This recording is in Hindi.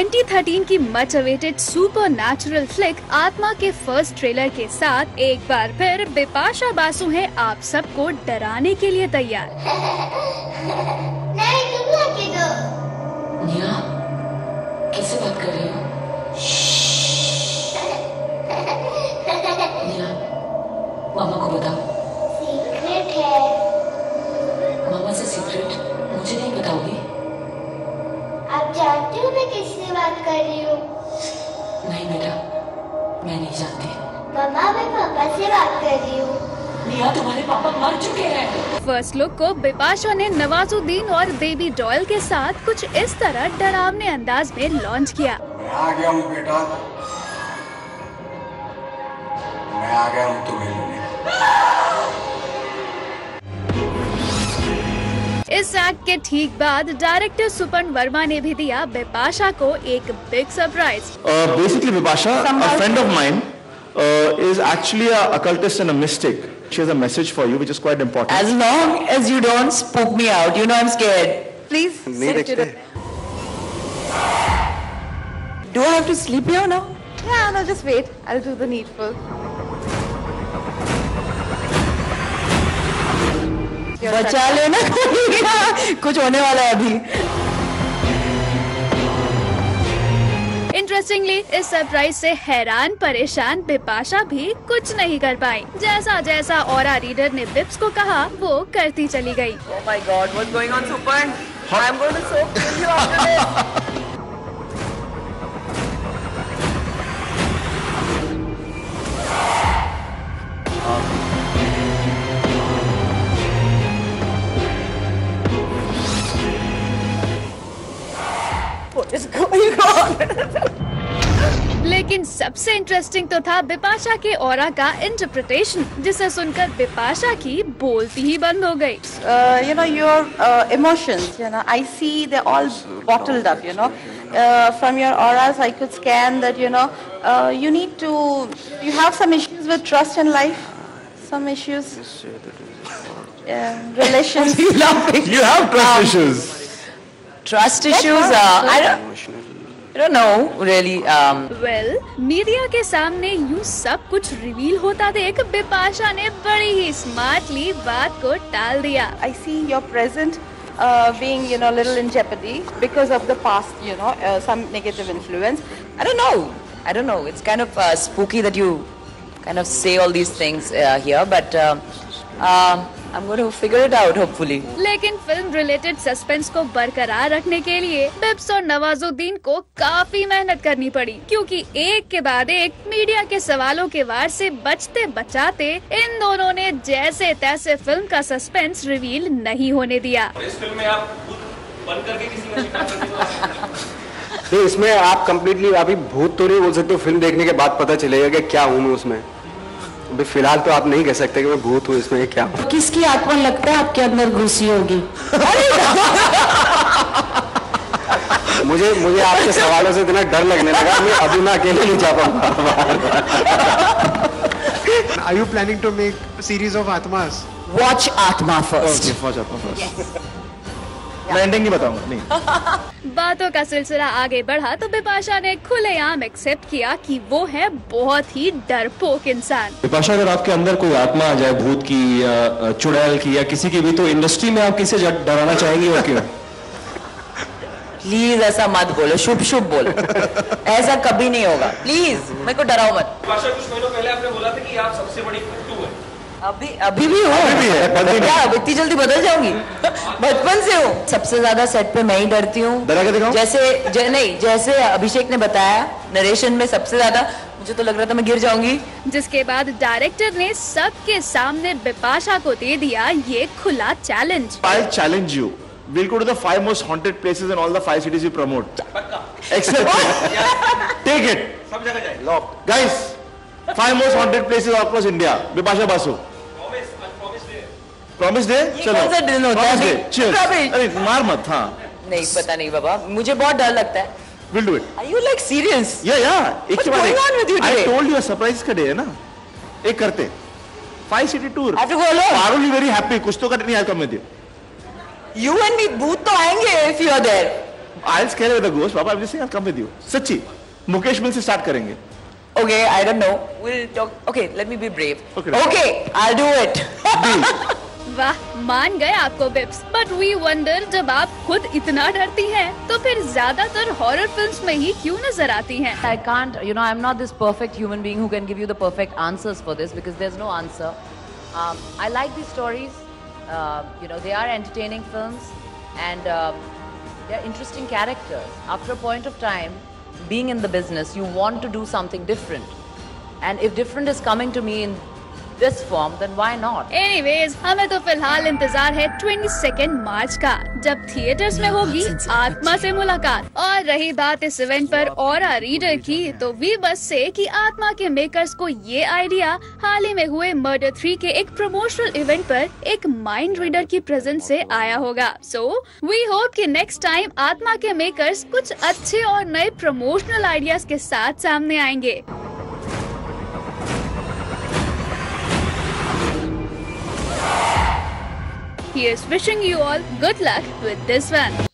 2013 की much awaited super natural flick आत्मा के फर्स्ट ट्रेलर के साथ एक बार फिर बिपाशा बासु है आप सबको डराने के लिए तैयार। नहीं, तुम लाके दो। निया, किससे बात कर रही हो? निया, मामा को बताओ। सीक्रेट है। मामा से सीक्रेट मुझे नहीं बताओगी? आप जानते हो मैं किससे बात कर रही हूँ? नहीं बेटा, मैं नहीं जानती। मम्मा, मैं पापा से बात कर रही हूँ। निया, तुम्हारे पापा मर चुके हैं। फर्स्ट लुक को बिपाशा ने नवाजुद्दीन और बेबी डॉयल के साथ कुछ इस तरह डरावने अंदाज में लॉन्च किया। मैं आ गया हूँ बेटा, मैं आ गया हूँ तुम्हें लेने। इस एक्ट के ठीक बाद डायरेक्टर सुपर्ण वर्मा ने भी दिया बिपाशा को एक big surprise. Basically, Bipasha, a friend of mine, is actually a occultist and a mystic. She has a message for you, which is quite important. As long as you don't spook me out, you know I'm scared. Please. नहीं देखते। Do I have to sleep here now? Yeah, no, just wait. I'll do the needful. बचा लेना कुछ होने वाला है अभी। इंटरेस्टिंगली इस सरप्राइज से हैरान परेशान बिपाशा भी कुछ नहीं कर पाई। जैसा जैसा ऑरा रीडर ने बिप्स को कहा वो करती चली गई। Oh my God, what's going on, Supan? I'm going to so kill you after this. What is going on? लेकिन सबसे इंटरेस्टिंग तो था बिपाशा के ऑरा का इंटरप्रिटेशन, जिसे सुनकर बिपाशा की बोलती ही बंद हो गई। You know, your emotions, you know, I see they're all bottled up, you know. From your auras, I could scan that, you know, you have some issues with trust in life, some issues, relations. You have trust issues. Trust issues? I don't know really. Well, media के सामने यूँ सब कुछ रिवील होता देख बिपाशा ने बड़ी ही स्मार्टली बात को टाल दिया। I see your present being, you know, a little in jeopardy because of the past, you know, some negative influence. I don't know. It's kind of spooky that you kind of say all these things here, but I'm going to figure it out hopefully. लेकिन फिल्म रिलेटेड सस्पेंस को बरकरार रखने के लिए बिप्स और नवाजुद्दीन को काफी मेहनत करनी पड़ी, क्योंकि एक के बाद एक मीडिया के सवालों के वार से बचते बचाते इन दोनों ने जैसे तैसे फिल्म का सस्पेंस रिवील नहीं होने दिया। इस फिल्म में आप बन करके किसी तो इसमें आप कम्प्लीटली अभी भूत तो नहीं बोल सकते, फिल्म देखने के बाद पता चलेगा कि क्या हूँ मैं उसमें। अभी फिलहाल तो आप नहीं कह सकते कि मैं भूत हूँ इसमें क्या हूँ। किसकी आत्मा लगता है आपके अंदर घुसी होगी? मुझे आपके सवालों से इतना डर लगने लगा, मैं अभी मैं अकेले नहीं जा पाऊंगा। Are you planning to make a series of Atmas? Watch Atma first. Okay, watch Atma first. मैं एंडिंग नहीं बताऊंगा, नहीं। बातों का सिलसिला आगे बढ़ा तो बिपाशा ने खुलेआम एक्सेप्ट किया कि वो है बहुत ही डरपोक इंसान। बिपाशा, अगर आपके अंदर कोई आत्मा आ जाए भूत की या चुड़ैल की या किसी की भी, तो इंडस्ट्री में आप किसे डराना चाहेंगी और क्यों? प्लीज ऐसा मत बोलो, शुभ शुभ बोलो। ऐसा कभी नहीं होगा, प्लीज मेरे को डराओ मत। भाषा कुछ महीनों पहले आपने बोला था कि आप सबसे बड़ी फुट्टू है। अभी भी हो? क्या अब इतनी जल्दी बदल जाऊंगी? बचपन से हूँ। सबसे ज्यादा सेट पे मैं ही डरती हूँ। डरा के दिखाऊं? जैसे अभिषेक ने बताया नरेशन में, सबसे ज्यादा मुझे तो लग रहा था मैं गिर जाऊंगी। जिसके बाद डायरेक्टर ने सबके सामने बिपाशा को दे दिया ये खुला challenge. I'll challenge you. We'll go to the 5 most haunted places in all the 5 cities you promote. Except take it. सब जगह जाए। Guys, 5 most haunted places across India. Bipasha Basu. Promise day? चलो। Promise day. Cheers. अरे मार मत, हाँ। नहीं पता नहीं बाबा, मुझे बहुत डर लगता है। We'll do it. Are you like serious? Yeah. What's going on with you I today? told you a surprise का day है ना। एक करते। 5 city tour. I have to go alone. Parul is very happy. कुछ तो करने नहीं आया कम में दियो। You and me भूत तो आएंगे if you are there. I'll scare away the ghost, Papa. I'm just saying I'll come with you. सच्ची, मुकेश मिल से start करेंगे. Okay, I don't know. We'll talk. Okay, let me be brave. Okay, I'll do it. वाह, मान गए आपको बिप्स। बट वी वंडर, जब आप खुद इतना डरती हैं, तो फिर ज्यादातर हॉरर फिल्म्स में ही क्यों नजर आती हैं? I can't, I'm not this perfect human being who can give you the perfect answers for this because there's no answer. I like these stories. They are entertaining films and they're interesting characters. After a point of time, being in the business, you want to do something different. And if different is coming to me in this form, then why not? Anyways, हमें तो फिलहाल इंतजार है 22 मार्च का, जब थिएटर्स में होगी आत्मा से मुलाकात। और रही बात इस इवेंट पर ऑरा रीडर की, तो वी बस से कि आत्मा के मेकर्स को ये आइडिया हाल ही में हुए मर्डर 3 के एक प्रमोशनल इवेंट पर एक माइंड रीडर की प्रेजेंस से आया होगा। सो वी होप कि नेक्स्ट टाइम आत्मा के मेकर्स कुछ अच्छे और नए प्रमोशनल आइडियाज के साथ सामने आएंगे। Here's wishing you all good luck with this one.